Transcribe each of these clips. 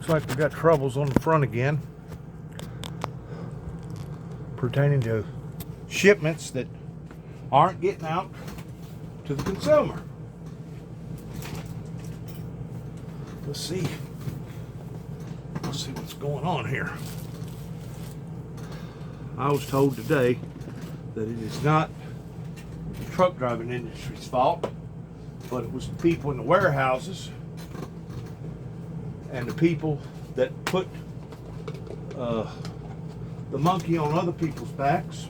Looks like we got troubles on the front again pertaining to shipments that aren't getting out to the consumer. Let's see what's going on here. I was told today that it is not the truck driving industry's fault, but it was the people in the warehouses and the people that put the monkey on other people's backs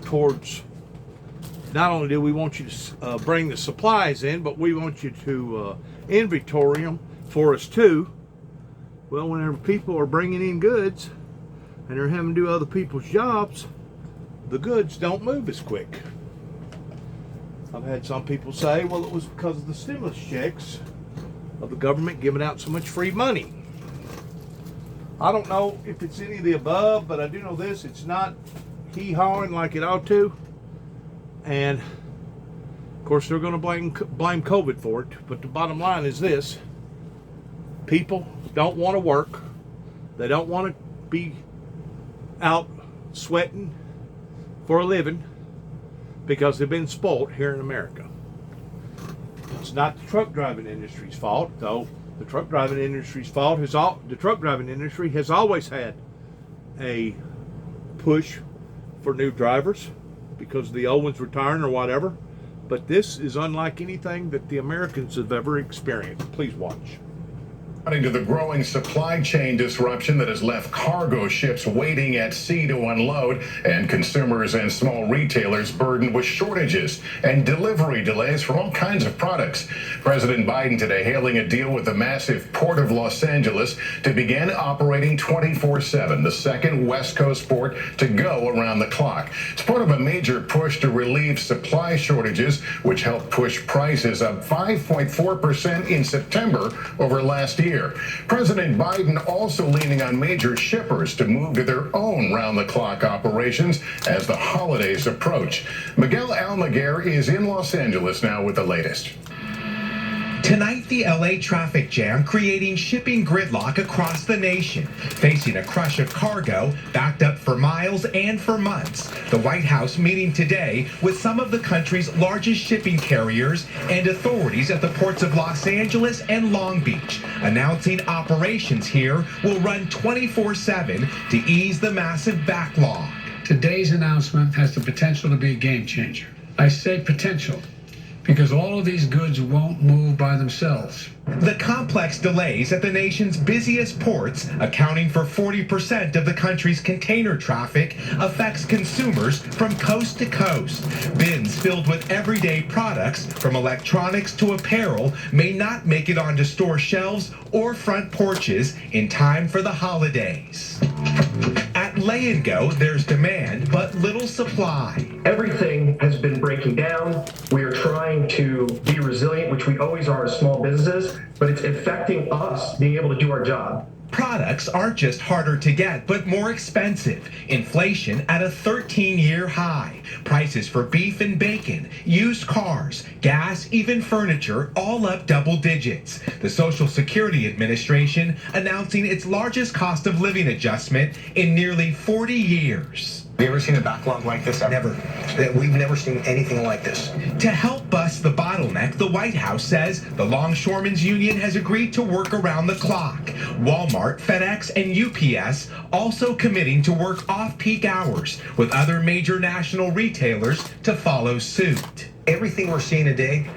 towards, not only do we want you to bring the supplies in, but we want you to inventory them for us too. Well, whenever people are bringing in goods and they're having to do other people's jobs, the goods don't move as quick. I've had some people say, well, it was because of the stimulus checks of the government giving out so much free money. I don't know if it's any of the above, but I do know this: it's not hee-hawing like it ought to. And of course they're going to blame COVID for it, but the bottom line is this: people don't want to work. They don't want to be out sweating for a living because they've been spoiled here in America. It's not the truck driving industry's fault, though. The truck driving industry's fault is the truck driving industry has always had a push for new drivers because the old ones retiring or whatever. But this is unlike anything that the Americans have ever experienced. Please watch. According to the growing supply chain disruption that has left cargo ships waiting at sea to unload, and consumers and small retailers burdened with shortages and delivery delays for all kinds of products. President Biden today hailing a deal with the massive Port of Los Angeles to begin operating 24/7, the second West Coast port to go around the clock. It's part of a major push to relieve supply shortages, which helped push prices up 5.4% in September over last year. President Biden also leaning on major shippers to move to their own round-the-clock operations as the holidays approach. Miguel Almaguer is in Los Angeles now with the latest. Tonight, the LA traffic jam creating shipping gridlock across the nation, facing a crush of cargo backed up for miles and for months. The White House meeting today with some of the country's largest shipping carriers and authorities at the ports of Los Angeles and Long Beach, announcing operations here will run 24/7 to ease the massive backlog. Today's announcement has the potential to be a game changer. I say potential because all of these goods won't move by themselves. The complex delays at the nation's busiest ports, accounting for 40% of the country's container traffic, affects consumers from coast to coast. Bins filled with everyday products, from electronics to apparel, may not make it onto store shelves or front porches in time for the holidays. At Lay and Go, there's demand, but little supply. Everything has been breaking down. We are trying to be resilient, which we always are as small businesses, but it's affecting us being able to do our job. Products aren't just harder to get, but more expensive. Inflation at a 13-year high. Prices for beef and bacon, used cars, gas, even furniture, all up double digits. The Social Security Administration announcing its largest cost of living adjustment in nearly 40 years. Have you ever seen a backlog like this? Never. We've never seen anything like this. To help bust the bottleneck, the White House says the Longshoremen's Union has agreed to work around the clock. Walmart, FedEx, and UPS also committing to work off-peak hours, with other major national retailers to follow suit. Everything we're seeing today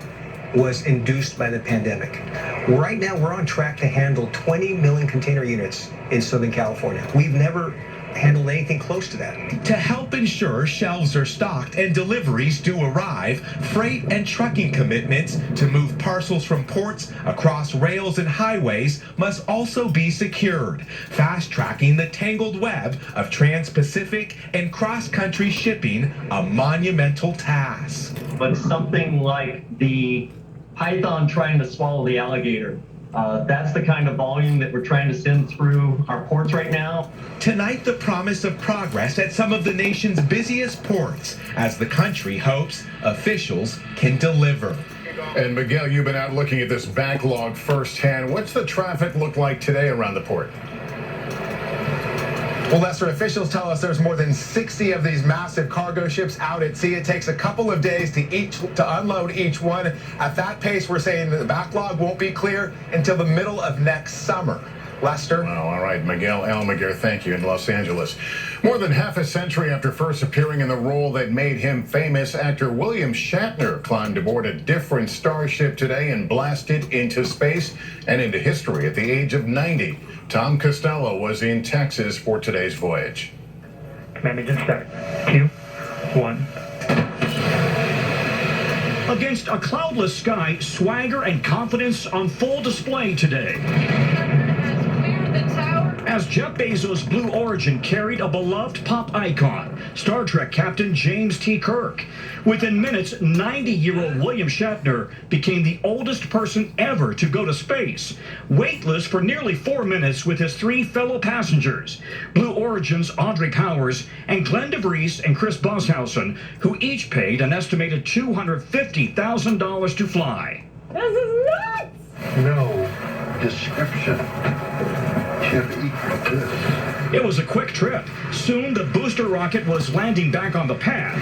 was induced by the pandemic. Right now, we're on track to handle 20 million container units in Southern California. We've never handled anything close to that. To help ensure shelves are stocked and deliveries do arrive, freight and trucking commitments to move parcels from ports across rails and highways must also be secured, fast-tracking the tangled web of trans-Pacific and cross-country shipping, a monumental task. But something like the python trying to swallow the alligator. That's the kind of volume that we're trying to send through our ports right now. Tonight, the promise of progress at some of the nation's busiest ports as the country hopes officials can deliver. And Miguel, you've been out looking at this backlog firsthand. What's the traffic look like today around the port? Well, Lester, officials tell us there's more than 60 of these massive cargo ships out at sea. It takes a couple of days to unload each one. At that pace, we're saying that the backlog won't be clear until the middle of next summer. Lester? Wow, all right, Miguel Almaguer, thank you, in Los Angeles. More than half a century after first appearing in the role that made him famous, actor William Shatner climbed aboard a different starship today and blasted into space and into history at the age of 90. Tom Costello was in Texas for today's voyage. Command engine start. 2, 1. Against a cloudless sky, swagger and confidence on full display today. As Jeff Bezos' Blue Origin carried a beloved pop icon, Star Trek Captain James T. Kirk. Within minutes, 90-year-old William Shatner became the oldest person ever to go to space, weightless for nearly 4 minutes with his 3 fellow passengers, Blue Origin's Audrey Powers and Glenn DeVries and Chris Boshausen, who each paid an estimated $250,000 to fly. This is nuts! No description can equal this. It was a quick trip. Soon the booster rocket was landing back on the pad,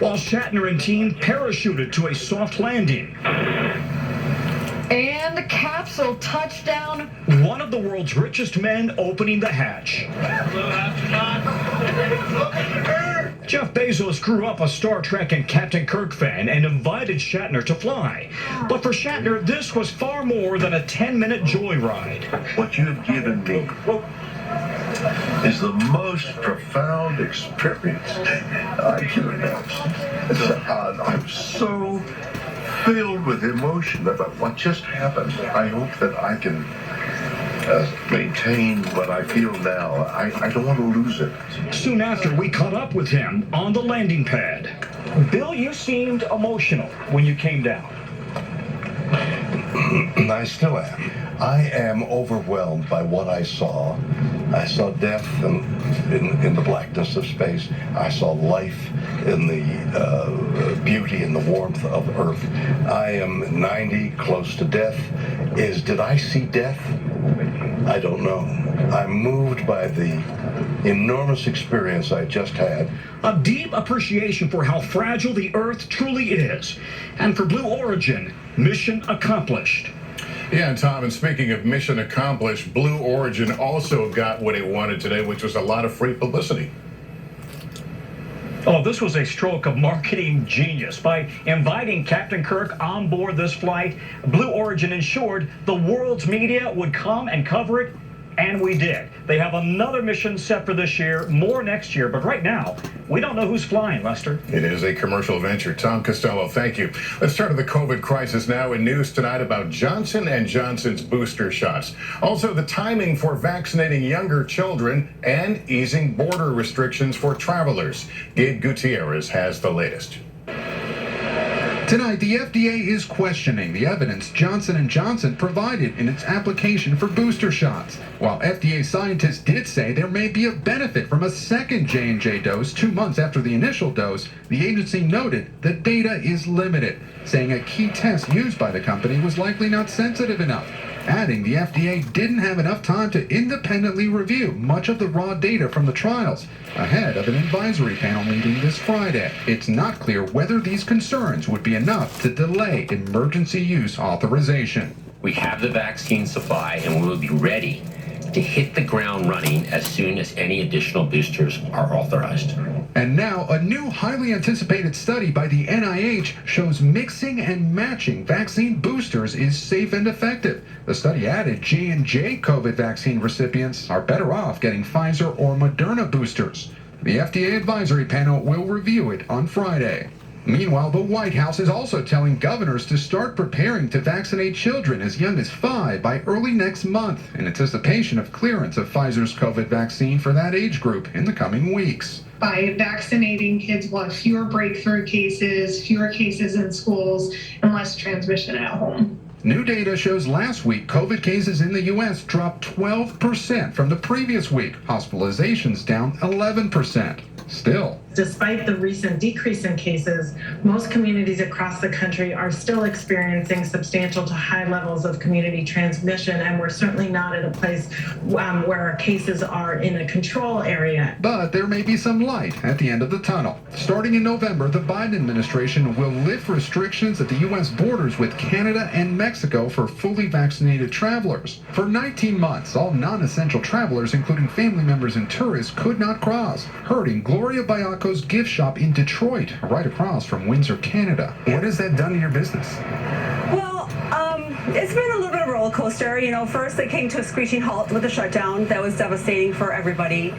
while Shatner and team parachuted to a soft landing. And the capsule touchdown. One of the world's richest men opening the hatch. Jeff Bezos grew up a Star Trek and Captain Kirk fan and invited Shatner to fly. But for Shatner, this was far more than a 10-minute joyride. What you have given me is the most profound experience I can imagine. I'm so filled with emotion about what just happened. I hope that I can maintain what I feel now. I don't want to lose it. Soon after, we caught up with him on the landing pad. Bill, you seemed emotional when you came down. I still am. I am overwhelmed by what I saw. I saw death in the blackness of space. I saw life in the beauty and the warmth of Earth. I am 90, close to death. Did I see death? I don't know. I'm moved by the enormous experience I just had. A deep appreciation for how fragile the Earth truly is. And for Blue Origin, mission accomplished. Yeah, and Tom, and speaking of mission accomplished, Blue Origin also got what it wanted today, which was a lot of free publicity. Oh, this was a stroke of marketing genius. By inviting Captain Kirk on board this flight, Blue Origin ensured the world's media would come and cover it, and we did. They have another mission set for this year, more next year, but right now, we don't know who's flying, Lester. It is a commercial venture. Tom Costello, thank you. Let's turn to the COVID crisis now. In news tonight about Johnson & Johnson's booster shots. Also, the timing for vaccinating younger children and easing border restrictions for travelers. Gabe Gutierrez has the latest. Tonight, the FDA is questioning the evidence Johnson & Johnson provided in its application for booster shots. While FDA scientists did say there may be a benefit from a second J&J dose 2 months after the initial dose, the agency noted the data is limited, saying a key test used by the company was likely not sensitive enough, adding the FDA didn't have enough time to independently review much of the raw data from the trials ahead of an advisory panel meeting this Friday. It's not clear whether these concerns would be enough to delay emergency use authorization. We have the vaccine supply and we will be ready to hit the ground running as soon as any additional boosters are authorized. And now, a new highly anticipated study by the NIH shows mixing and matching vaccine boosters is safe and effective. The study added J&J COVID vaccine recipients are better off getting Pfizer or Moderna boosters. The FDA advisory panel will review it on Friday. Meanwhile, the White House is also telling governors to start preparing to vaccinate children as young as 5 by early next month in anticipation of clearance of Pfizer's COVID vaccine for that age group in the coming weeks. By vaccinating, kids will have fewer breakthrough cases, fewer cases in schools, and less transmission at home. New data shows last week COVID cases in the U.S. dropped 12% from the previous week. Hospitalizations down 11%. Still, Despite the recent decrease in cases, most communities across the country are still experiencing substantial to high levels of community transmission, and we're certainly not at a place where our cases are in a control area. But there may be some light at the end of the tunnel. Starting in November, the Biden administration will lift restrictions at the U.S. borders with Canada and Mexico for fully vaccinated travelers. For 19 months, all non-essential travelers, including family members and tourists, could not cross, hurting Gloria Bayaco's gift shop in Detroit, right across from Windsor, Canada. What has that done to your business? Well, it's been a little bit of a roller coaster. You know, first they came to a screeching halt with the shutdown. That was devastating for everybody.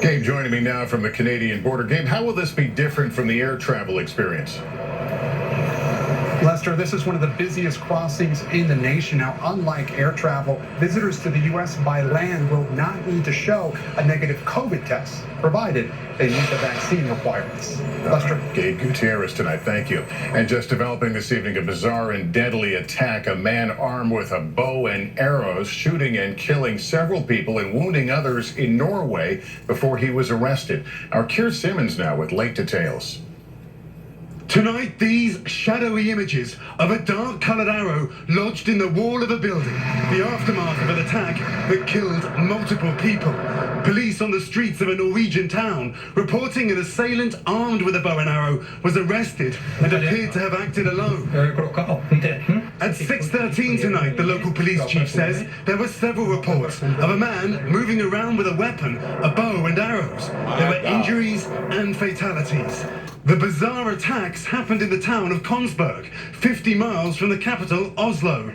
Gabe joining me now from the Canadian border. Gabe, how will this be different from the air travel experience? Lester, this is one of the busiest crossings in the nation. Now, unlike air travel, visitors to the U.S. by land will not need to show a negative COVID test, provided they meet the vaccine requirements. Lester. Gabe Gutierrez tonight, thank you. And just developing this evening, a bizarre and deadly attack. A man armed with a bow and arrows shooting and killing several people and wounding others in Norway before he was arrested. Our Keir Simmons now with late details. Tonight, these shadowy images of a dark-colored arrow lodged in the wall of a building, the aftermath of an attack that killed multiple people. Police on the streets of a Norwegian town reporting an assailant armed with a bow and arrow was arrested and appeared to have acted alone. At 6:13 tonight, the local police chief says there were several reports of a man moving around with a weapon, a bow and arrows. There were injuries and fatalities. The bizarre attacks happened in the town of Kongsberg, 50 miles from the capital, Oslo.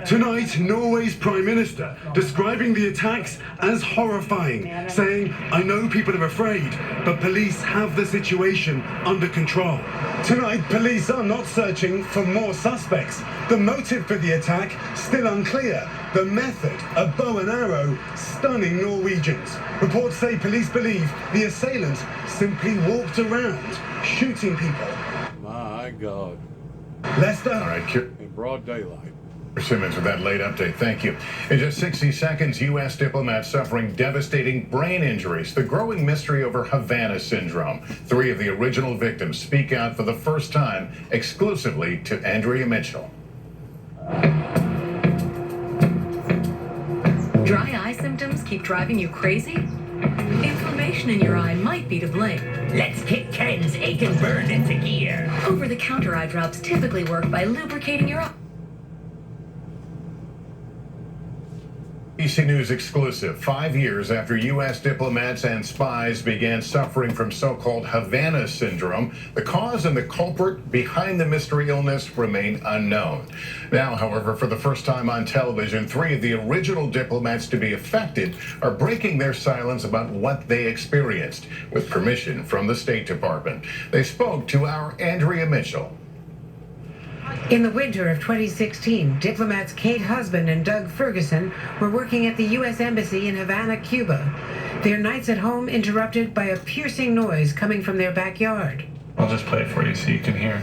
Tonight, Norway's Prime Minister describing the attacks as horrifying, saying, "I know people are afraid, but police have the situation under control." Tonight, police are not searching for more suspects. The motive for the attack, still unclear. The method, a bow and arrow, stunning Norwegians. Reports say police believe the assailant simply walked around, shooting people. My God. Lester. All right, in broad daylight. Simmons with that late update. Thank you. In just 60 seconds, U.S. diplomats suffering devastating brain injuries. The growing mystery over Havana Syndrome. 3 of the original victims speak out for the first time exclusively to Andrea Mitchell. Dry eye symptoms keep driving you crazy? Inflammation in your eye might be to blame. Let's kick Ken's ache and burn into gear. Over-the-counter eye drops typically work by lubricating your eye. ABC News exclusive. 5 years after U.S. diplomats and spies began suffering from so-called Havana Syndrome, the cause and the culprit behind the mystery illness remain unknown. Now, however, for the first time on television, 3 of the original diplomats to be affected are breaking their silence about what they experienced, with permission from the State Department. They spoke to our Andrea Mitchell. In the winter of 2016, diplomats Kate Husband and Doug Ferguson were working at the U.S. Embassy in Havana, Cuba. Their nights at home interrupted by a piercing noise coming from their backyard. I'll just play it for you so you can hear.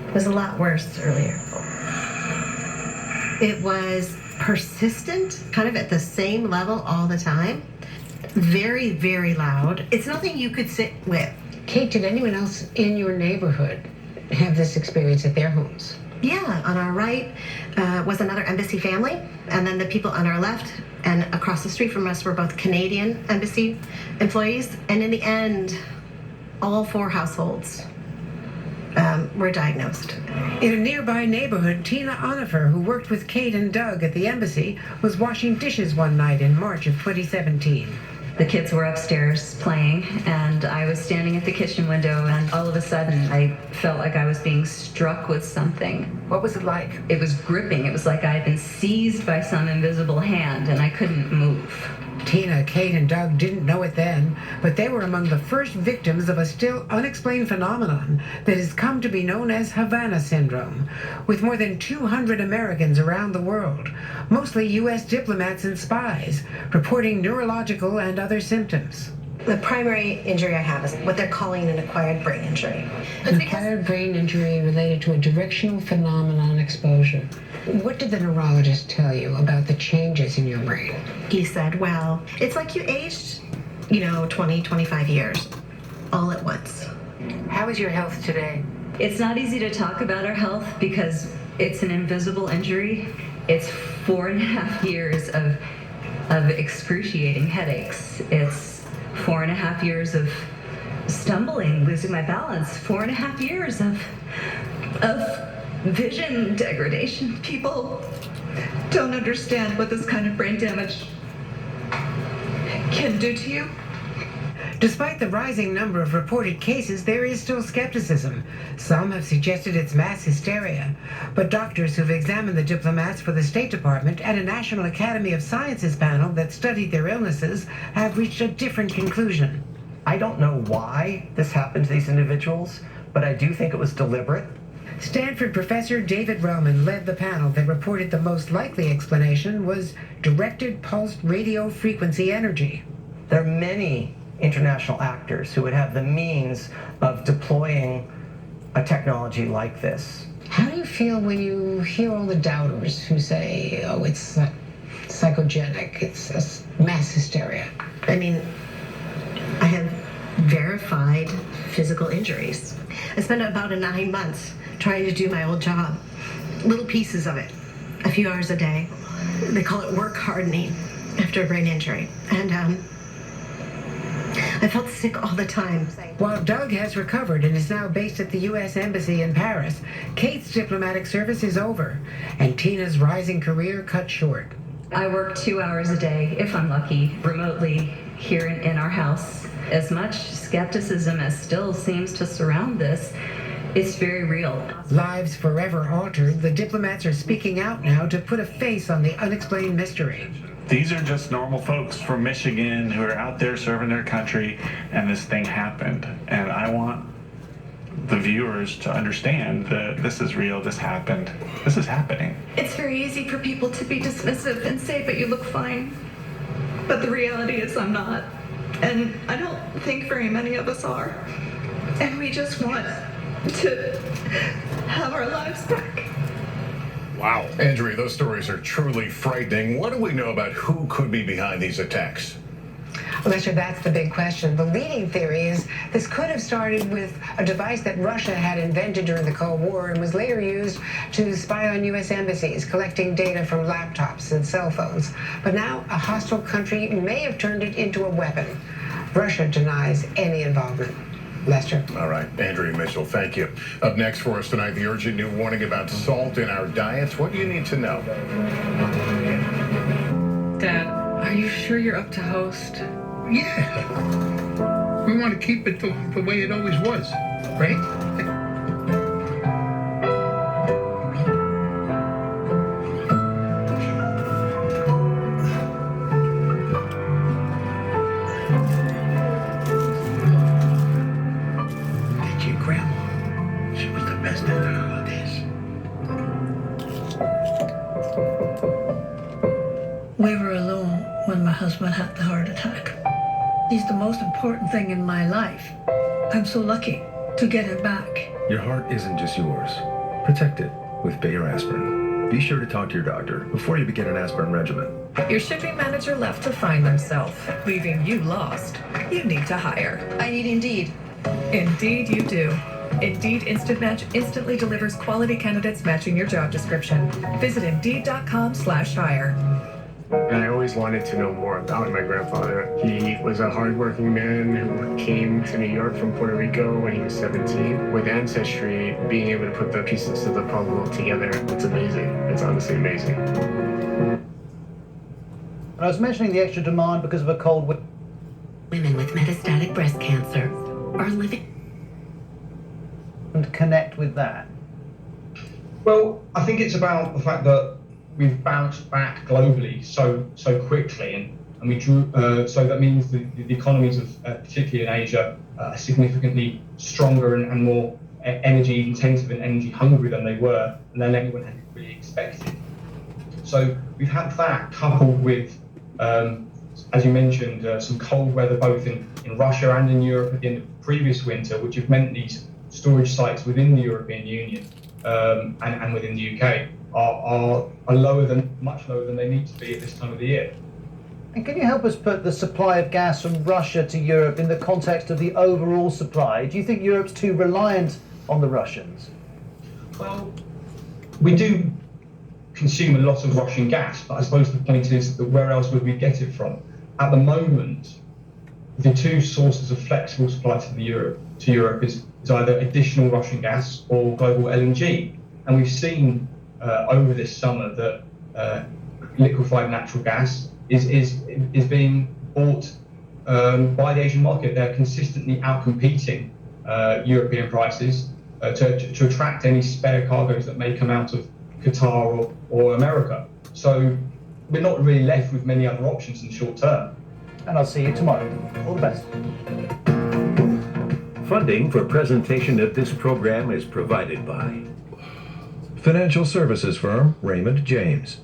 It was a lot worse earlier. It was persistent, kind of at the same level all the time. Very, very loud. It's nothing you could sit with. Kate, did anyone else in your neighborhood have this experience at their homes? Yeah, on our right was another embassy family, and then the people on our left and across the street from us were both Canadian embassy employees, and in the end, all 4 households were diagnosed. In a nearby neighborhood, Tina Onifer, who worked with Kate and Doug at the embassy, was washing dishes one night in March of 2017. The kids were upstairs playing, and I was standing at the kitchen window, and all of a sudden I felt like I was being struck with something. What was it like? It was gripping. It was like I had been seized by some invisible hand, and I couldn't move. Tina, Kate, and Doug didn't know it then, but they were among the first victims of a still unexplained phenomenon that has come to be known as Havana Syndrome, with more than 200 Americans around the world, mostly U.S. diplomats and spies, reporting neurological and other symptoms. The primary injury I have is what they're calling an acquired brain injury. An acquired brain injury related to a directional phenomenon exposure. What did the neurologist tell you about the changes in your brain? He said, well, it's like you aged, 20, 25 years. all at once. How is your health today? It's not easy to talk about our health because it's an invisible injury. It's 4.5 years of excruciating headaches. It's 4.5 years of stumbling, losing my balance. 4.5 years of vision degradation. People don't understand what this kind of brain damage can do to you. Despite the rising number of reported cases, there is still skepticism. Some have suggested it's mass hysteria, but doctors who've examined the diplomats for the State Department and a National Academy of Sciences panel that studied their illnesses have reached a different conclusion. I don't know why this happened to these individuals, but I do think it was deliberate. Stanford professor David Relman led the panel that reported the most likely explanation was directed pulsed radio frequency energy. There are many international actors who would have the means of deploying a technology like this. How do you feel when you hear all the doubters who say, oh, it's psychogenic, it's mass hysteria? I mean, I have verified physical injuries. I spent about 9 months trying to do my old job, little pieces of it, a few hours a day. They call it work hardening after a brain injury. And I felt sick all the time. While Doug has recovered and is now based at the U.S. Embassy in Paris, Kate's diplomatic service is over, and Tina's rising career cut short. I work 2 hours a day, if I'm lucky, remotely here in our house. As much skepticism as still seems to surround this, it's very real. Lives forever altered, the diplomats are speaking out now to put a face on the unexplained mystery. These are just normal folks from Michigan who are out there serving their country, and this thing happened. And I want the viewers to understand that this is real, this happened, this is happening. It's very easy for people to be dismissive and say, but you look fine. But the reality is I'm not. And I don't think very many of us are. And we just want to have our lives back. Wow. Andrea, those stories are truly frightening. What do we know about who could be behind these attacks? Lester, that's the big question. The leading theory is this could have started with a device that Russia had invented during the Cold War and was later used to spy on U.S. embassies, collecting data from laptops and cell phones. But now a hostile country may have turned it into a weapon. Russia denies any involvement. Lester. All right, Andrea Mitchell, thank you. Up next for us tonight, the urgent new warning about salt in our diets. What do you need to know? Dad, are you sure you're up to host? Yeah. We want to keep it the way it always was, right? We were alone when my husband had the heart attack. He's the most important thing in my life. I'm so lucky to get him back. Your heart isn't just yours. Protect it with Bayer aspirin. Be sure to talk to your doctor before you begin an aspirin regimen. Your shipping manager left to find himself, leaving you lost. You need to hire. I need Indeed. Indeed you do. Indeed Instant Match instantly delivers quality candidates matching your job description. Visit Indeed.com/hire. And I always wanted to know more about my grandfather. He was a hardworking man who came to New York from Puerto Rico when he was 17. With Ancestry, being able to put the pieces of the puzzle together, it's amazing. It's honestly amazing. And I was mentioning the extra demand because of a cold winter. Women with metastatic breast cancer are living. And connect with that. Well, I think it's about the fact that we've bounced back globally so quickly, and we drew. So that means the economies of, particularly in Asia, are significantly stronger and more energy intensive and energy hungry than they were, and than anyone had really expected. So we've had that coupled with, as you mentioned, some cold weather both in Russia and in Europe at the end of the previous winter, which have meant these storage sites within the European Union and within the UK are much lower than they need to be at this time of the year. And can you help us put the supply of gas from Russia to Europe in the context of the overall supply? Do you think Europe's too reliant on the Russians? Well, we do consume a lot of Russian gas, but I suppose the point is that where else would we get it from? At the moment, the two sources of flexible supply to Europe is either additional Russian gas or global LNG. And we've seen over this summer that liquefied natural gas is being bought by the Asian market. They're consistently outcompeting European prices to attract any spare cargoes that may come out of Qatar or America. So we're not really left with many other options in the short term. And I'll see you tomorrow. All the best. Funding for presentation of this program is provided by Financial services firm Raymond James.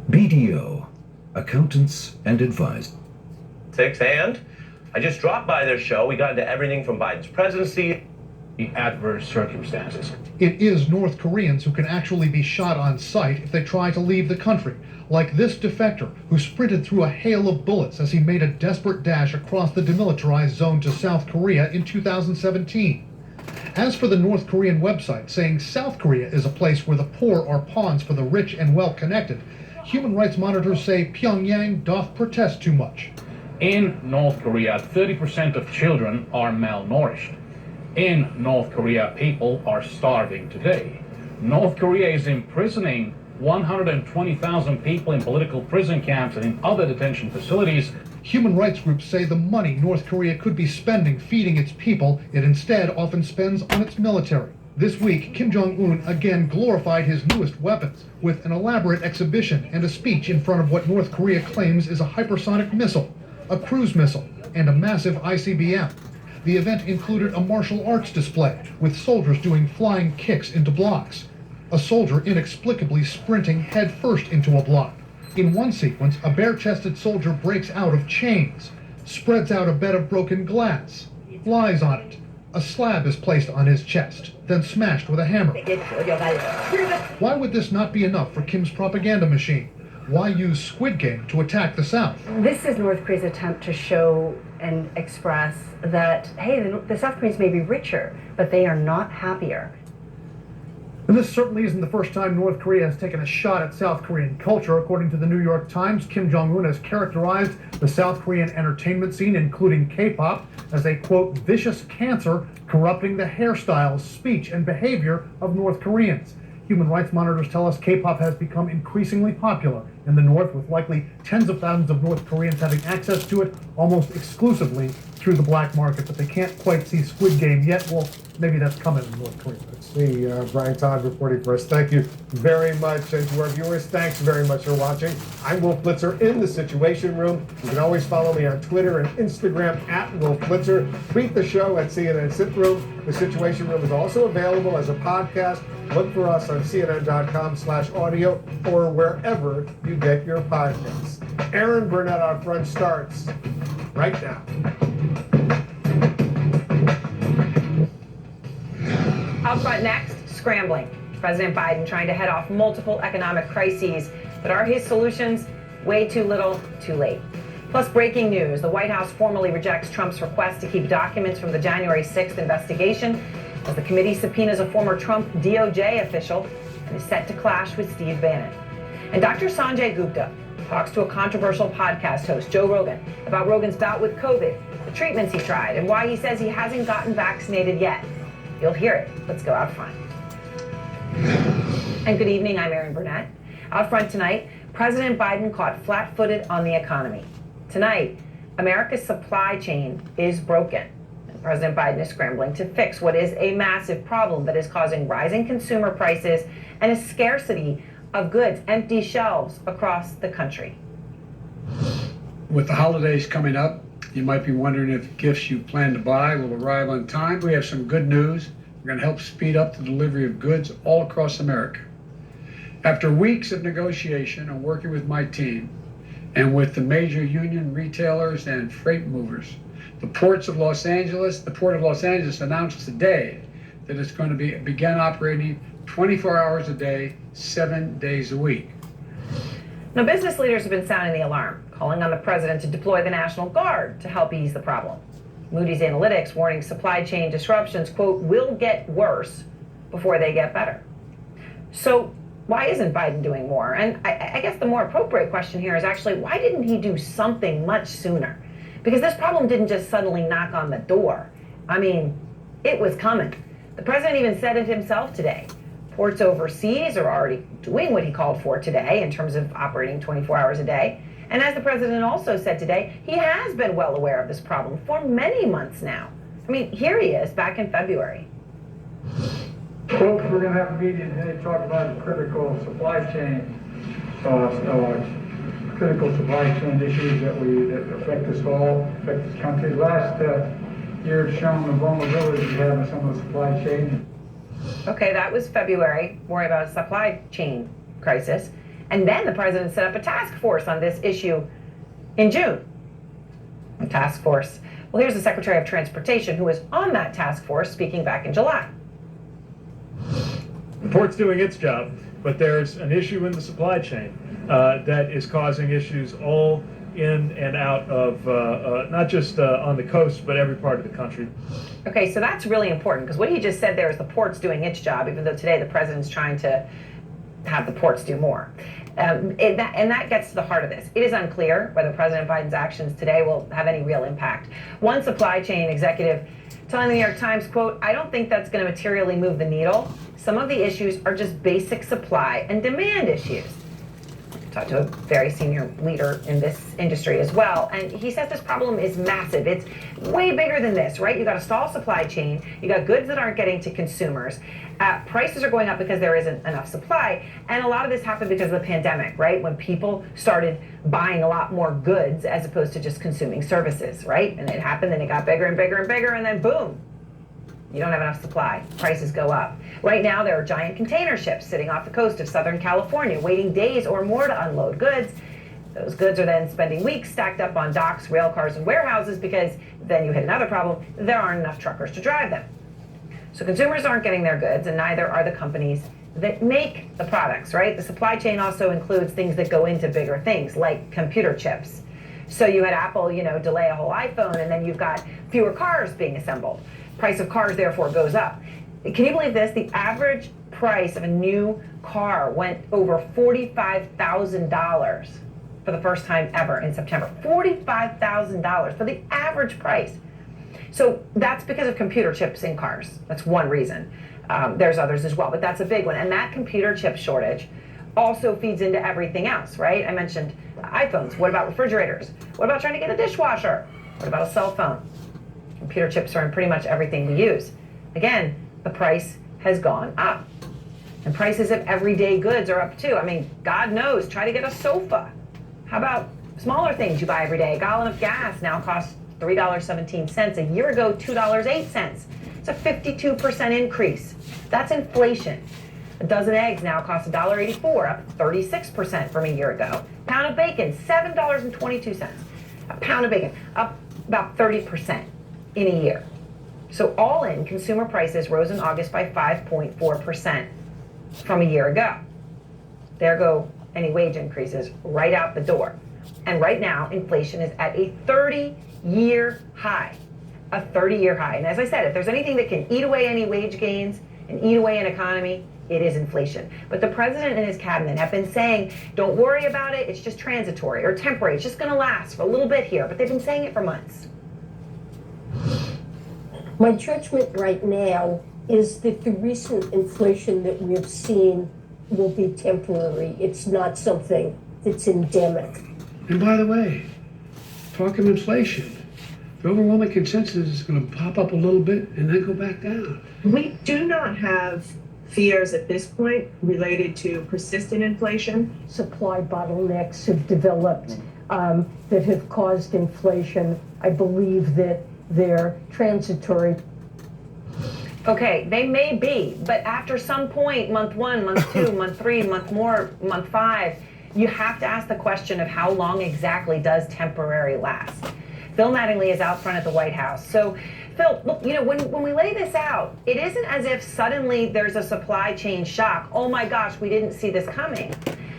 BDO, accountants and advisors. And I just dropped by their show. We got into everything from Biden's presidency, adverse circumstances. It is North Koreans who can actually be shot on sight if they try to leave the country, like this defector who sprinted through a hail of bullets as he made a desperate dash across the demilitarized zone to South Korea in 2017. As for the North Korean website saying South Korea is a place where the poor are pawns for the rich and well-connected, human rights monitors say Pyongyang doth protest too much. In North Korea, 30% of children are malnourished. In North Korea, people are starving today. North Korea is imprisoning 120,000 people in political prison camps and in other detention facilities. Human rights groups say the money North Korea could be spending feeding its people, it instead often spends on its military. This week, Kim Jong-un again glorified his newest weapons with an elaborate exhibition and a speech in front of what North Korea claims is a hypersonic missile, a cruise missile, and a massive ICBM. The event included a martial arts display with soldiers doing flying kicks into blocks, a soldier inexplicably sprinting headfirst into a block. In one sequence, a bare-chested soldier breaks out of chains, spreads out a bed of broken glass, lies on it. A slab is placed on his chest, then smashed with a hammer. Why would this not be enough for Kim's propaganda machine? Why use Squid Game to attack the South? This is North Korea's attempt to show and express that, hey, the South Koreans may be richer, but they are not happier. And this certainly isn't the first time North Korea has taken a shot at South Korean culture. According to the New York Times, Kim Jong-un has characterized the South Korean entertainment scene, including K-pop, as a, quote, vicious cancer corrupting the hairstyles, speech, and behavior of North Koreans. Human rights monitors tell us K-pop has become increasingly popular in the North, with likely tens of thousands of North Koreans having access to it almost exclusively through the black market. But they can't quite see Squid Game yet. Well, maybe that's coming in North Korea. Let's see, Brian Todd reporting for us. Thank you very much. And to our viewers, thanks very much for watching. I'm Wolf Blitzer in the Situation Room. You can always follow me on Twitter and Instagram at Wolf Blitzer. Tweet the show at CNN Sit Room. The Situation Room is also available as a podcast. Look for us on CNN.com/audio or wherever you get your podcasts. Aaron Burnett out front starts right now. Out front next, scrambling. President Biden trying to head off multiple economic crises, but are his solutions way too little, too late? Plus, breaking news, the White House formally rejects Trump's request to keep documents from the January 6th investigation as the committee subpoenas a former Trump DOJ official and is set to clash with Steve Bannon. And Dr. Sanjay Gupta talks to a controversial podcast host, Joe Rogan, about Rogan's bout with COVID, the treatments he tried, and why he says he hasn't gotten vaccinated yet. You'll hear it. Let's go out front. And good evening, I'm Erin Burnett. Out front tonight, President Biden caught flat-footed on the economy. Tonight, America's supply chain is broken. And President Biden is scrambling to fix what is a massive problem that is causing rising consumer prices and a scarcity of goods, empty shelves across the country. With the holidays coming up, you might be wondering if gifts you plan to buy will arrive on time. We have some good news. We're going to help speed up the delivery of goods all across America. After weeks of negotiation and working with my team and with the major union retailers and freight movers, the Port of Los Angeles announced today that it's going to begin operating 24 hours a day, 7 days a week. Now, business leaders have been sounding the alarm, calling on the president to deploy the National Guard to help ease the problem. Moody's Analytics warning supply chain disruptions, quote, will get worse before they get better. So why isn't Biden doing more? And I guess the more appropriate question here is actually, why didn't he do something much sooner? Because this problem didn't just suddenly knock on the door. I mean, it was coming. The president even said it himself today. Ports overseas are already doing what he called for today in terms of operating 24 hours a day. And as the president also said today, he has been well aware of this problem for many months now. I mean, here he is back in February. Folks, we're going to have a meeting today to talk about the critical supply chain issues that affect us all, affect this country. Last year has shown the vulnerability we have in some of the supply chain. Okay, that was February, worry about a supply chain crisis. And then the president set up a task force on this issue in June. A task force. Well, here's the Secretary of Transportation who was on that task force speaking back in July. The port's doing its job, but there's an issue in the supply chain that is causing issues all in and out of, not just on the coast, but every part of the country. Okay, so that's really important because what he just said there is the port's doing its job, even though today the president's trying to have the ports do more. And that gets to the heart of this. It is unclear whether President Biden's actions today will have any real impact. One supply chain executive telling the New York Times, quote, I don't think that's going to materially move the needle. Some of the issues are just basic supply and demand issues. Talked to a very senior leader in this industry as well, and he says this problem is massive. It's way bigger than this, right? You got a stalled supply chain, you got goods that aren't getting to consumers, prices are going up because there isn't enough supply, and a lot of this happened because of the pandemic, right? When people started buying a lot more goods as opposed to just consuming services, right? And it happened, and it got bigger and bigger and bigger, and then boom, you don't have enough supply. Prices go up. Right now, there are giant container ships sitting off the coast of Southern California, waiting days or more to unload goods. Those goods are then spending weeks stacked up on docks, rail cars, and warehouses because then you hit another problem. There aren't enough truckers to drive them. So consumers aren't getting their goods, and neither are the companies that make the products, right? The supply chain also includes things that go into bigger things, like computer chips. So you had Apple, delay a whole iPhone, and then you've got fewer cars being assembled. Price of cars, therefore, goes up. Can you believe this? The average price of a new car went over $45,000 for the first time ever in September. $45,000 for the average price. So that's because of computer chips in cars. That's one reason. There's others as well, but that's a big one. And that computer chip shortage also feeds into everything else, right? I mentioned iPhones. What about refrigerators? What about trying to get a dishwasher? What about a cell phone? Computer chips are in pretty much everything we use. Again, the price has gone up. And prices of everyday goods are up too. I mean, God knows, try to get a sofa. How about smaller things you buy every day? A gallon of gas now costs $3.17. A year ago, $2.08. It's a 52% increase. That's inflation. A dozen eggs now costs $1.84, up 36% from a year ago. A pound of bacon, $7.22. A pound of bacon, up about 30% in a year. So all in, consumer prices rose in August by 5.4% from a year ago. There go any wage increases right out the door. And right now, inflation is at a 30-year high. A 30-year high. And as I said, if there's anything that can eat away any wage gains and eat away an economy, it is inflation. But the president and his cabinet have been saying, don't worry about it, it's just transitory or temporary. It's just going to last for a little bit here. But they've been saying it for months. My judgment right now is that the recent inflation that we have seen will be temporary. It's not something that's endemic. And by the way, talking inflation, the overwhelming consensus is going to pop up a little bit and then go back down. We do not have fears at this point related to persistent inflation. Supply bottlenecks have developed that have caused inflation. I believe that they're transitory. Okay, they may be, but after some point, month 1, month 2, month 3, month 5, you have to ask the question of how long exactly does temporary last? Phil Mattingly is out front at the White House. So, Phil, look, when we lay this out, it isn't as if suddenly there's a supply chain shock. Oh my gosh, we didn't see this coming.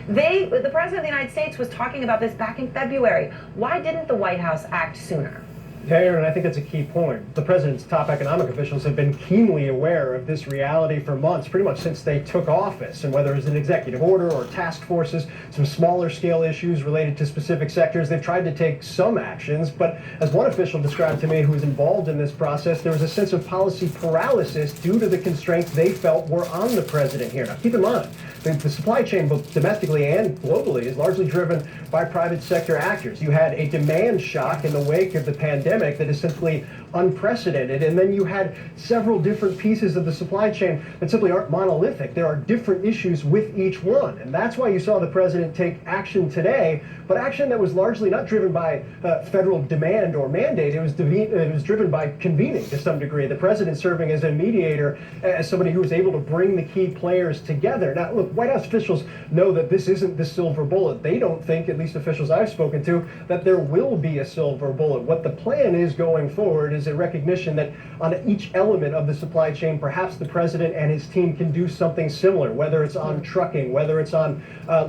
The President of the United States was talking about this back in February. Why didn't the White House act sooner? Yeah, Aaron, I think that's a key point. The president's top economic officials have been keenly aware of this reality for months, pretty much since they took office. And whether it's an executive order or task forces, some smaller scale issues related to specific sectors, they've tried to take some actions. But as one official described to me who was involved in this process, there was a sense of policy paralysis due to the constraints they felt were on the president here. Now, keep in mind, the supply chain, both domestically and globally, is largely driven by private sector actors. You had a demand shock in the wake of the pandemic that is simply unprecedented, and then you had several different pieces of the supply chain that simply aren't monolithic. There are different issues with each one, and that's why you saw the president take action today, but action that was largely not driven by federal demand or mandate. It was driven by convening to some degree. The president serving as a mediator, as somebody who was able to bring the key players together. Now, look, White House officials know that this isn't the silver bullet. They don't think, at least officials I've spoken to, that there will be a silver bullet. What the plan is going forward is a recognition that on each element of the supply chain, perhaps the president and his team can do something similar, whether it's on trucking, whether it's on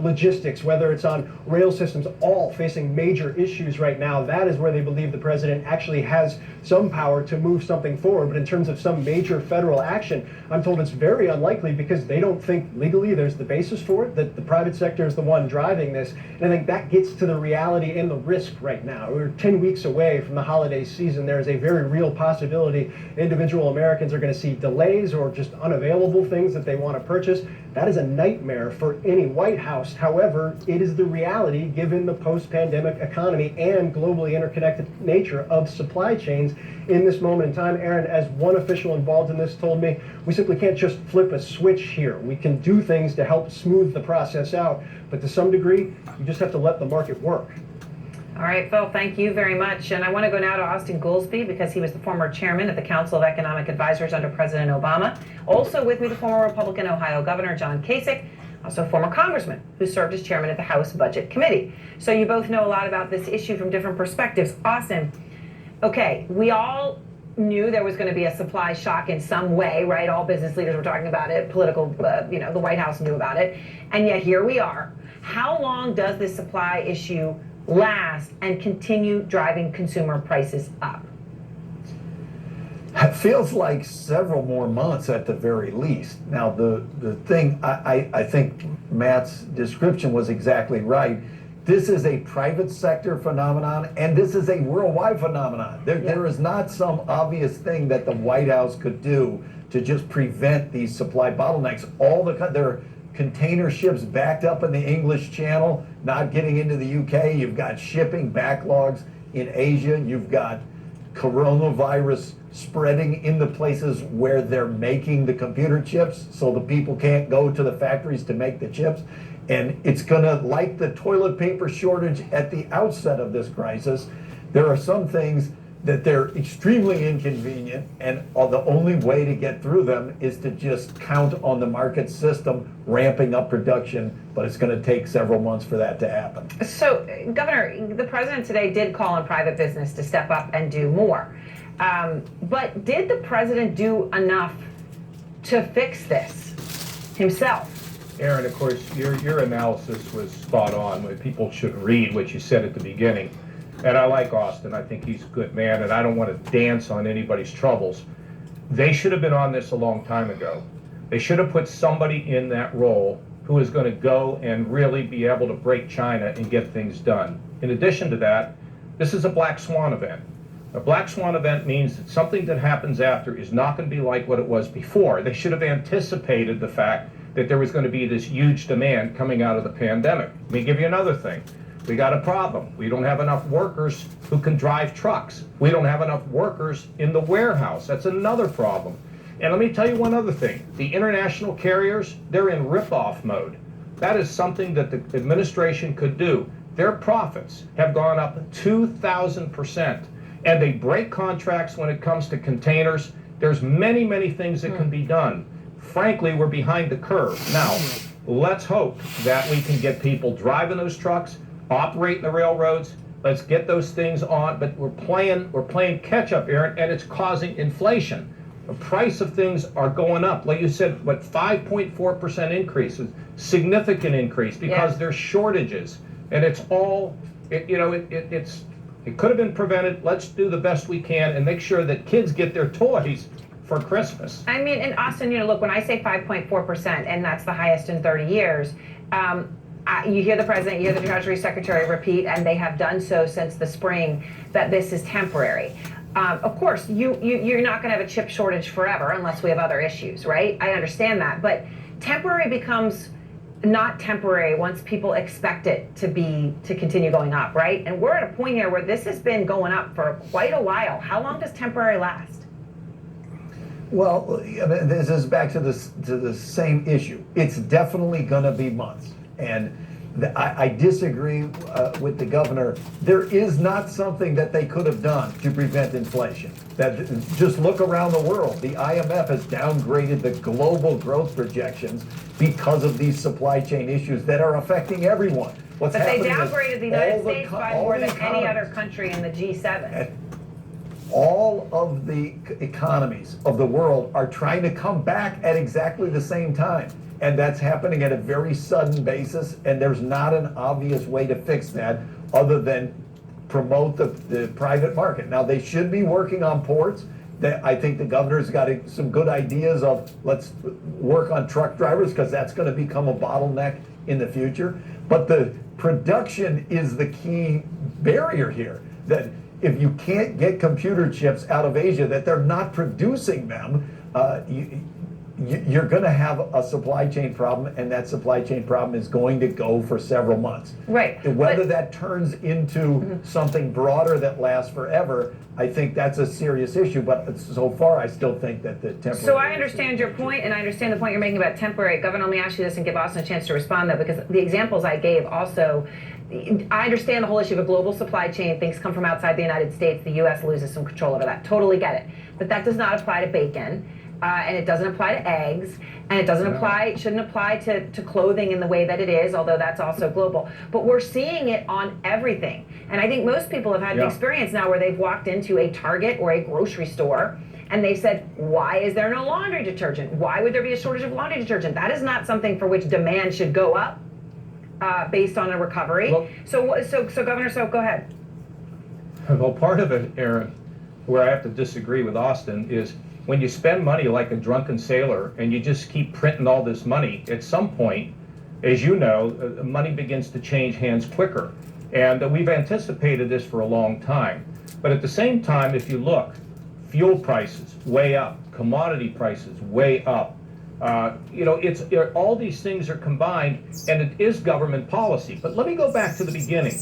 logistics, whether it's on rail systems, all facing major issues right now. That is where they believe the president actually has some power to move something forward. But in terms of some major federal action, I'm told it's very unlikely because they don't think legally there's the basis for it, that the private sector is the one driving this. And I think that gets to the reality and the risk right now. We're 10 weeks away from the holiday season. There is a very real possibility individual Americans are going to see delays or just unavailable things that they want to purchase. That is a nightmare for any White House. However, it is the reality given the post-pandemic economy and globally interconnected nature of supply chains in this moment in time. Aaron, as one official involved in this told me, we simply can't just flip a switch here. We can do things to help smooth the process out, but to some degree, you just have to let the market work. All right, Phil, thank you very much. And I want to go now to Austin Goolsbee because he was the former chairman of the Council of Economic Advisors under President Obama. Also with me, the former Republican Ohio Governor John Kasich, also a former congressman who served as chairman of the House Budget Committee. So you both know a lot about this issue from different perspectives. Austin, okay, we all knew there was going to be a supply shock in some way, right? All business leaders were talking about it, political, the White House knew about it. And yet here we are. How long does this supply issue last and continue driving consumer prices up? It feels like several more months at the very least. Now, the thing, I think Matt's description was exactly right. This is a private sector phenomenon, and this is a worldwide phenomenon. There is not some obvious thing that the White House could do to just prevent these supply bottlenecks. There are container ships backed up in the English Channel, not getting into the UK. You've got shipping backlogs in Asia. You've got coronavirus spreading in the places where they're making the computer chips, so the people can't go to the factories to make the chips. And it's gonna, like the toilet paper shortage at the outset of this crisis, there are some things that they're extremely inconvenient, and the only way to get through them is to just count on the market system ramping up production, but it's going to take several months for that to happen. So, Governor, the president today did call on private business to step up and do more. But did the president do enough to fix this himself? Aaron, of course, your analysis was spot on. People should read what you said at the beginning. And I like Austin. I think he's a good man, and I don't want to dance on anybody's troubles. They should have been on this a long time ago. They should have put somebody in that role who is going to go and really be able to break China and get things done. In addition to that, this is a black swan event. A black swan event means that something that happens after is not going to be like what it was before. They should have anticipated the fact that there was going to be this huge demand coming out of the pandemic. Let me give you another thing. We got a problem. We don't have enough workers who can drive trucks. We don't have enough workers in the warehouse. That's another problem. And let me tell you one other thing. The international carriers, they're in rip-off mode. That is something that the administration could do. Their profits have gone up 2,000%. And they break contracts when it comes to containers. There's many, many things that can be done. Frankly, we're behind the curve. Now, let's hope that we can get people driving those trucks, operating the railroads. Let's get those things on, but we're playing catch up, Aaron, and it's causing inflation. The price of things are going up. Like you said, what, 5.4% increases, significant increase because there's shortages. And it's all, it could have been prevented. Let's do the best we can and make sure that kids get their toys for Christmas. I mean, and Austin, look, when I say 5.4%, and that's the highest in 30 years, you hear the president, you hear the Treasury Secretary repeat, and they have done so since the spring, that this is temporary. Of course, you're not going to have a chip shortage forever unless we have other issues, right? I understand that, but temporary becomes not temporary once people expect it to continue going up, right? And we're at a point here where this has been going up for quite a while. How long does temporary last? Well, this is back to the same issue. It's definitely going to be months, and I disagree with the governor. There is not something that they could have done to prevent inflation. Just look around the world. The IMF has downgraded the global growth projections because of these supply chain issues that are affecting everyone. But they downgraded the United States by more than any other country in the G7. All of the economies of the world are trying to come back at exactly the same time. And that's happening at a very sudden basis, and there's not an obvious way to fix that other than promote the private market. Now, they should be working on ports. I think the governor's got some good ideas of let's work on truck drivers because that's going to become a bottleneck in the future. But the production is the key barrier here. That if you can't get computer chips out of Asia, that they're not producing them, you're going to have a supply chain problem, and that supply chain problem is going to go for several months. Right. Whether that turns into something broader that lasts forever, I think that's a serious issue. But so far, I still think that the temporary. So I understand your point, and I understand the point you're making about temporary. Governor, let me ask you this and give Austin a chance to respond, though, because the examples I gave also. I understand the whole issue of a global supply chain. Things come from outside the United States. The U.S. loses some control over that. Totally get it. But that does not apply to bacon. And it doesn't apply to eggs, and it shouldn't apply to clothing in the way that it is, although that's also global. But we're seeing it on everything. And I think most people have had the experience now where they've walked into a Target or a grocery store and they said, why is there no laundry detergent? Why would there be a shortage of laundry detergent? That is not something for which demand should go up based on a recovery. Well, so Governor, go ahead. Well, part of it, Aaron, where I have to disagree with Austin is when you spend money like a drunken sailor and you just keep printing all this money, at some point, as you know, money begins to change hands quicker. And we've anticipated this for a long time. But at the same time, if you look, fuel prices way up, commodity prices way up. All these things are combined, and it is government policy. But let me go back to the beginning.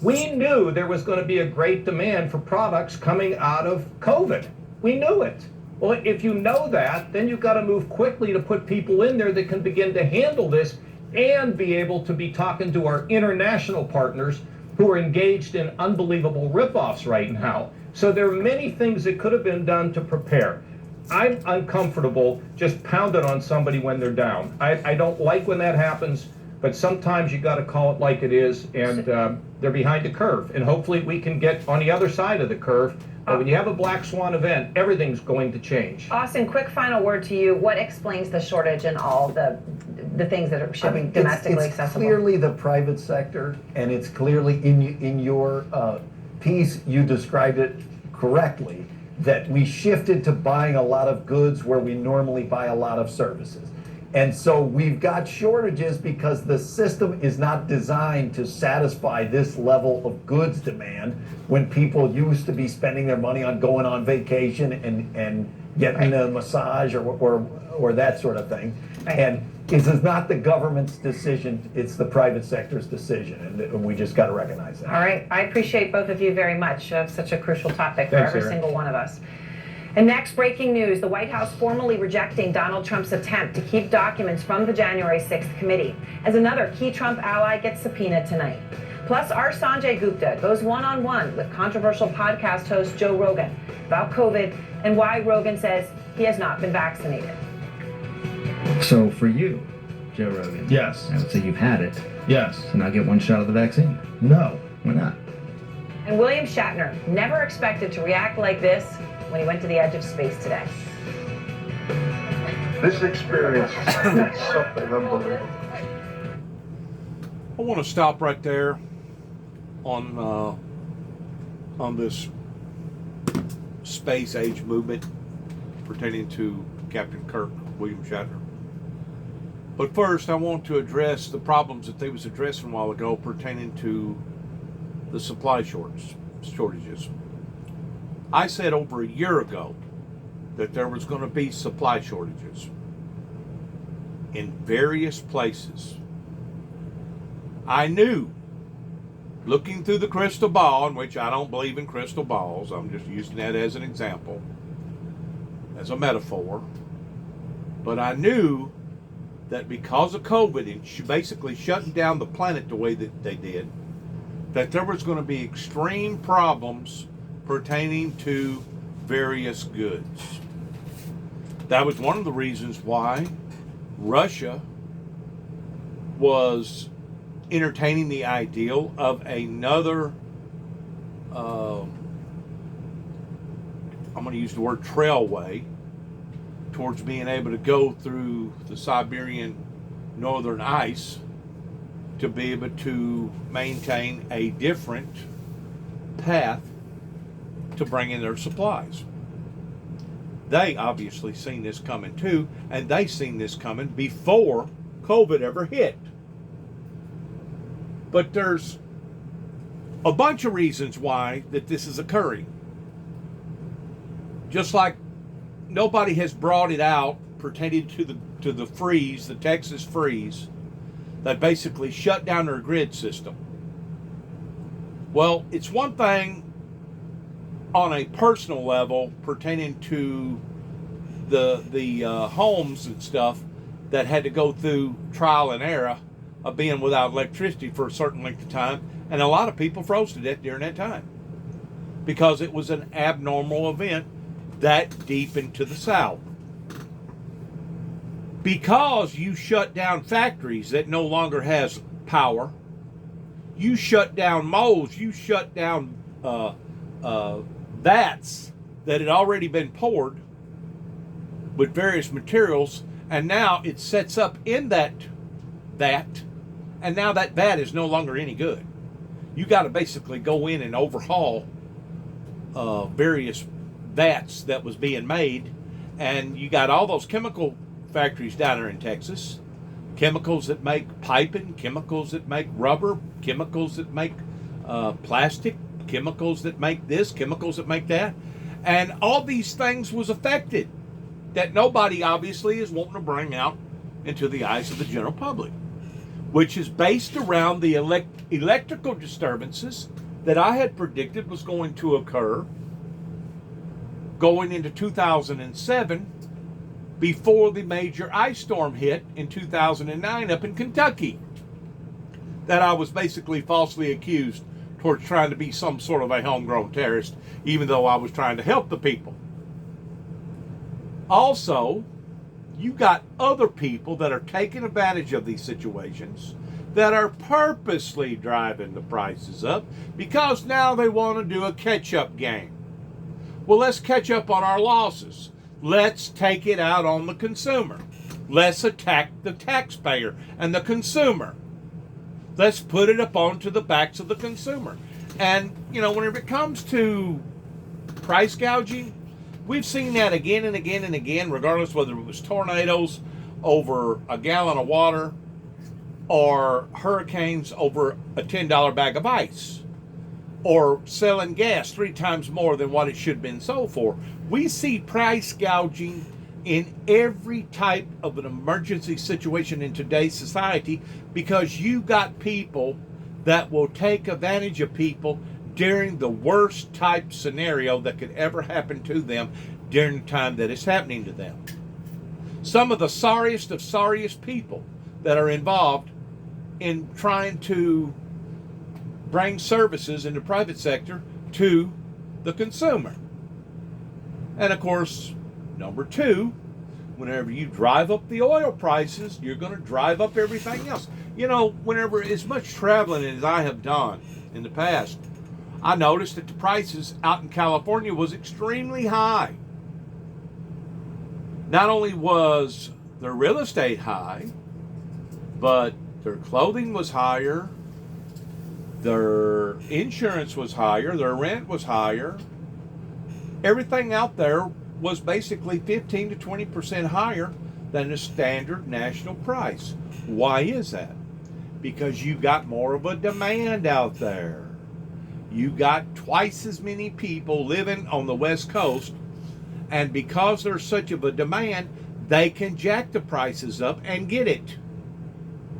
We knew there was going to be a great demand for products coming out of COVID. We knew it. Well, if you know that, then you've got to move quickly to put people in there that can begin to handle this and be able to be talking to our international partners who are engaged in unbelievable ripoffs right now. So there are many things that could have been done to prepare. I'm uncomfortable just pounding on somebody when they're down. I don't like when that happens, but sometimes you got to call it like it is, and they're behind the curve. And hopefully we can get on the other side of the curve. But when you have a black swan event, everything's going to change. Austin, quick final word to you. What explains the shortage in all the things that should be domestically accessible? It's clearly the private sector, and it's clearly in your piece, you described it correctly, that we shifted to buying a lot of goods where we normally buy a lot of services. And so we've got shortages because the system is not designed to satisfy this level of goods demand when people used to be spending their money on going on vacation and getting a massage or that sort of thing. Right. And this is not the government's decision, it's the private sector's decision, and we just got to recognize that. All right, I appreciate both of you very much. Such a crucial topic for every single one of us. And next, breaking news, the White House formally rejecting Donald Trump's attempt to keep documents from the January 6th committee as another key Trump ally gets subpoenaed tonight. Plus, our Sanjay Gupta goes one-on-one with controversial podcast host Joe Rogan about COVID and why Rogan says he has not been vaccinated. So for you, Joe Rogan, yes, I would say you've had it. Yes. So now get one shot of the vaccine. No. Why not? And William Shatner never expected to react like this when he went to the edge of space today. This experience is something unbelievable. I want to stop right there on this space age movement pertaining to Captain Kirk, William Shatner. But first, I want to address the problems that they was addressing a while ago pertaining to the supply shortages. I said over a year ago that there was going to be supply shortages in various places. I knew, looking through the crystal ball, in which I don't believe in crystal balls, I'm just using that as an example, as a metaphor, but I knew that because of COVID and basically shutting down the planet the way that they did, that there was going to be extreme problems pertaining to various goods. That was one of the reasons why Russia was entertaining the ideal of another, I'm going to use the word trailway, towards being able to go through the Siberian northern ice to be able to maintain a different path to bring in their supplies. They obviously seen this coming too, and they seen this coming before COVID ever hit. But there's a bunch of reasons why that this is occurring. Just like nobody has brought it out pertaining to the freeze, the Texas freeze, that basically shut down their grid system. Well, it's one thing on a personal level pertaining to the homes and stuff that had to go through trial and error of being without electricity for a certain length of time, and a lot of people froze to death during that time because it was an abnormal event that deep into the South. Because you shut down factories that no longer has power, you shut down moles, you shut down vats that had already been poured with various materials, and now it sets up in that vat, and now that vat is no longer any good. You got to basically go in and overhaul various vats that was being made, and you got all those chemical factories down there in Texas, chemicals that make piping, chemicals that make rubber, chemicals that make plastic, chemicals that make this, chemicals that make that, and all these things was affected that nobody obviously is wanting to bring out into the eyes of the general public, which is based around the electrical disturbances that I had predicted was going to occur going into 2007 before the major ice storm hit in 2009 up in Kentucky, that I was basically falsely accused towards trying to be some sort of a homegrown terrorist, even though I was trying to help the people. Also, you got other people that are taking advantage of these situations that are purposely driving the prices up because now they want to do a catch-up game. Well, let's catch up on our losses. Let's take it out on the consumer. Let's attack the taxpayer and the consumer. Let's put it up onto the backs of the consumer. And, whenever it comes to price gouging, we've seen that again and again and again, regardless whether it was tornadoes over a gallon of water or hurricanes over a $10 bag of ice, or selling gas 3 times more than what it should have been sold for. We see price gouging in every type of an emergency situation in today's society because you got people that will take advantage of people during the worst type scenario that could ever happen to them during the time that it's happening to them. Some of the sorriest of sorriest people that are involved in trying to bring services in the private sector to the consumer. And of course, number 2, whenever you drive up the oil prices, you're going to drive up everything else. Whenever as much traveling as I have done in the past, I noticed that the prices out in California was extremely high. Not only was their real estate high, but their clothing was higher, their insurance was higher, their rent was higher. Everything out there was basically 15 to 20% higher than the standard national price. Why is that? Because you got more of a demand out there. You got twice as many people living on the West Coast, and because there's such of a demand, they can jack the prices up and get it.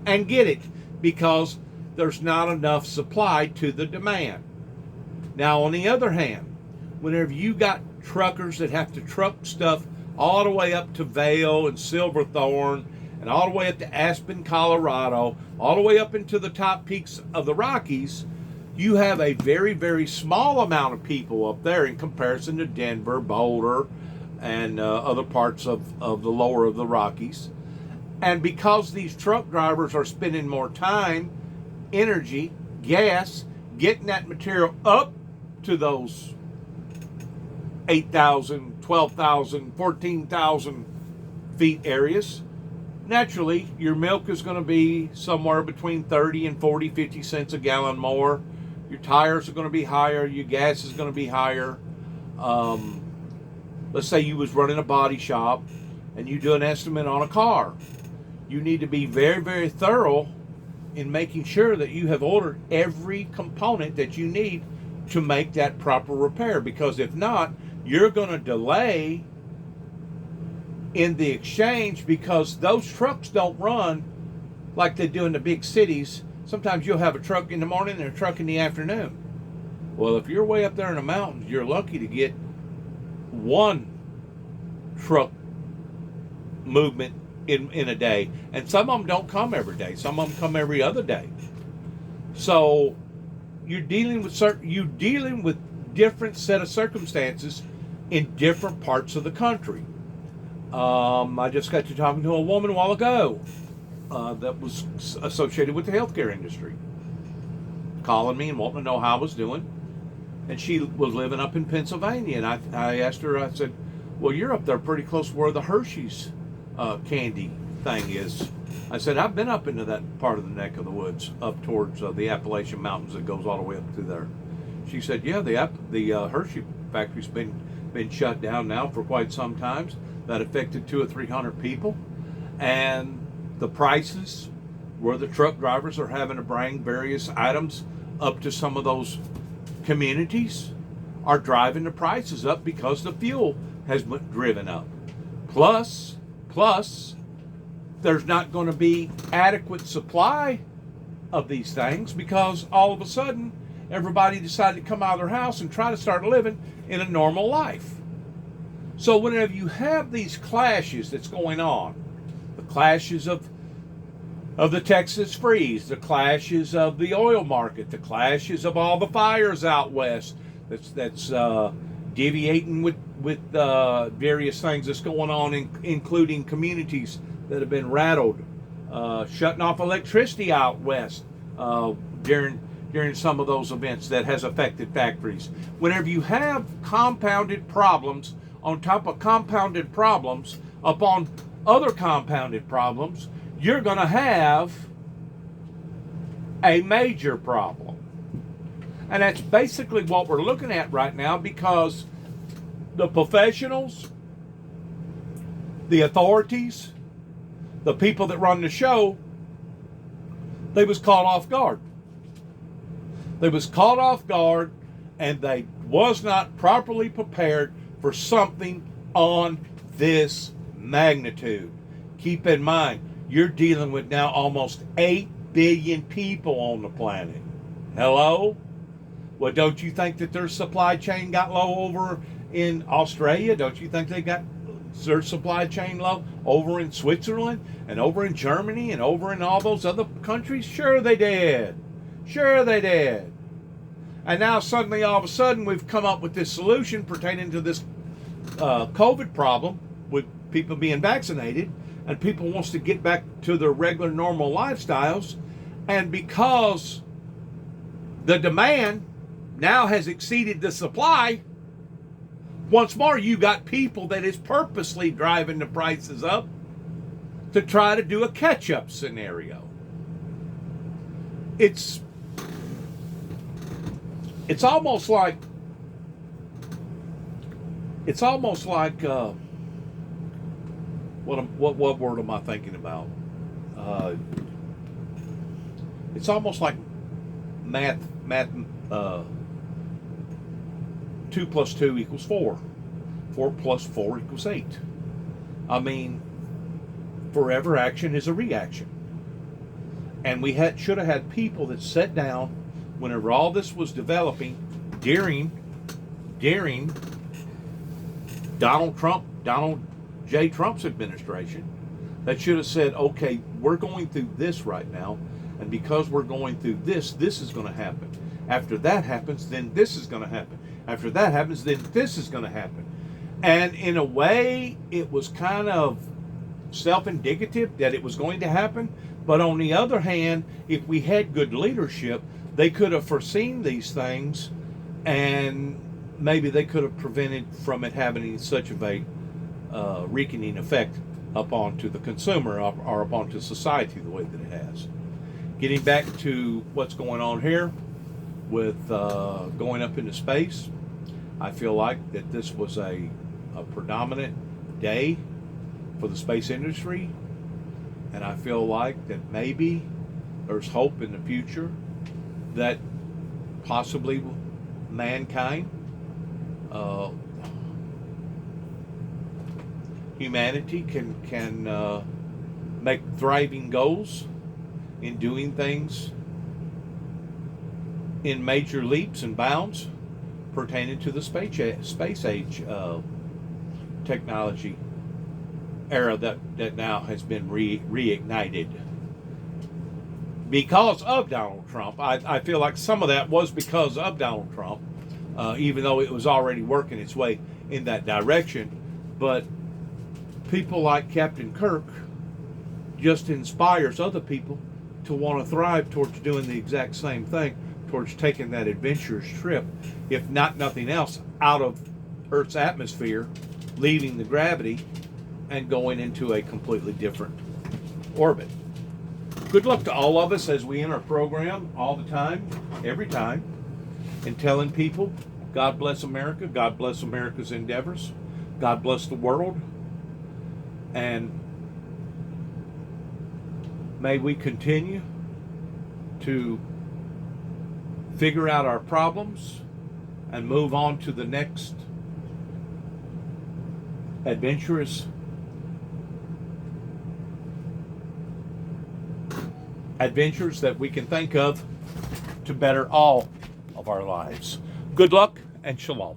And get it because there's not enough supply to the demand. Now, on the other hand, whenever you got truckers that have to truck stuff all the way up to Vail and Silverthorne and all the way up to Aspen, Colorado, all the way up into the top peaks of the Rockies, you have a very, very small amount of people up there in comparison to Denver, Boulder, and other parts of the lower of the Rockies. And because these truck drivers are spending more time, energy, gas, getting that material up to those 8,000, 12,000, 14,000 feet areas, naturally your milk is going to be somewhere between 30 and 40, 50 cents a gallon more. Your tires are going to be higher. Your gas is going to be higher. Let's say you was running a body shop and you do an estimate on a car. You need to be very, very thorough in making sure that you have ordered every component that you need to make that proper repair, because if not, you're going to delay in the exchange, because those trucks don't run like they do in the big cities. Sometimes you'll have a truck in the morning and a truck in the afternoon. Well, if you're way up there in the mountains, you're lucky to get one truck movement in a day, and some of them don't come every day. Some of them come every other day. So you're dealing with different set of circumstances in different parts of the country. I just got to talking to a woman a while ago that was associated with the healthcare industry, calling me and wanting to know how I was doing. And she was living up in Pennsylvania, and I asked her, I said, well, you're up there pretty close to where the Hershey's candy thing is. I said, I've been up into that part of the neck of the woods, up towards the Appalachian Mountains that goes all the way up through there. She said, yeah, the Hershey factory's been shut down now for quite some time. That affected 200 or 300 people. And the prices where the truck drivers are having to bring various items up to some of those communities are driving the prices up because the fuel has been driven up. Plus, there's not going to be adequate supply of these things because all of a sudden everybody decided to come out of their house and try to start living in a normal life. So whenever you have these clashes that's going on, the clashes of the Texas freeze, the clashes of the oil market, the clashes of all the fires out west that's deviating with various things that's going on, including communities that have been rattled, shutting off electricity out west during some of those events that has affected factories. Whenever you have compounded problems on top of compounded problems upon other compounded problems, you're going to have a major problem. And that's basically what we're looking at right now, because the professionals, the authorities, the people that run the show, they was caught off guard. They was caught off guard, and they was not properly prepared for something on this magnitude. Keep in mind, you're dealing with now almost 8 billion people on the planet. Hello? Well, don't you think that their supply chain got low over in Australia? Don't you think they got their supply chain low over in Switzerland and over in Germany and over in all those other countries? Sure they did. Sure they did. And now suddenly, all of a sudden, we've come up with this solution pertaining to this COVID problem with people being vaccinated, and people wants to get back to their regular normal lifestyles. And because the demand now has exceeded the supply, once more you got people that is purposely driving the prices up to try to do a catch-up scenario. It's almost like what word am I thinking about? It's almost like math. 2 plus 2 equals 4. 4 plus 4 equals 8. I mean, forever action is a reaction. And we should have had people that sat down whenever all this was developing during Donald J. Trump's administration, that should have said, okay, we're going through this right now, and because we're going through this is going to happen. After that happens, then this is going to happen. After that happens, then this is going to happen. And in a way, it was kind of self-indicative that it was going to happen. But on the other hand, if we had good leadership, they could have foreseen these things, and maybe they could have prevented from it having such of a weakening effect upon to the consumer or upon to society the way that it has. Getting back to what's going on here with going up into space, I feel like that this was a predominant day for the space industry, and I feel like that maybe there's hope in the future that possibly mankind, humanity can make thriving goals in doing things in major leaps and bounds pertaining to the space age technology era that now has been reignited because of Donald Trump. I feel like some of that was because of Donald Trump, even though it was already working its way in that direction. But people like Captain Kirk just inspires other people to want to thrive towards doing the exact same thing, towards taking that adventurous trip, if not nothing else, out of Earth's atmosphere, leaving the gravity and going into a completely different orbit. Good luck to all of us as we enter a program all the time, every time, and telling people, God bless America, God bless America's endeavors, God bless the world, and may we continue to figure out our problems and move on to the next adventures that we can think of to better all of our lives. Good luck and shalom.